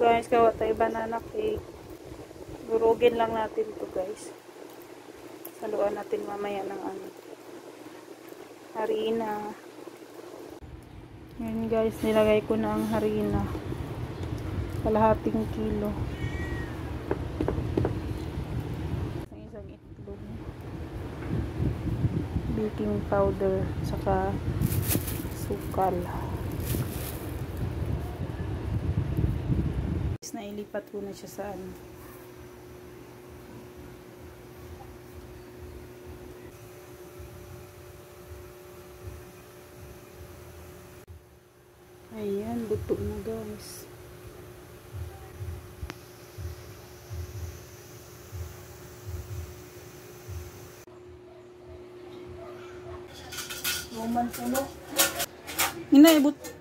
guys, gawa tayo banana cake. Durugin lang natin to guys. Saluan natin mamaya ng ano, harina. Yan guys, nilagay ko na ang harina. Kalahating kilo. Isang itlog. Baking powder, saka sukal. Nailipat ko na siya sa ano. Ayan, luto na guys. Roman solo. Inaibot.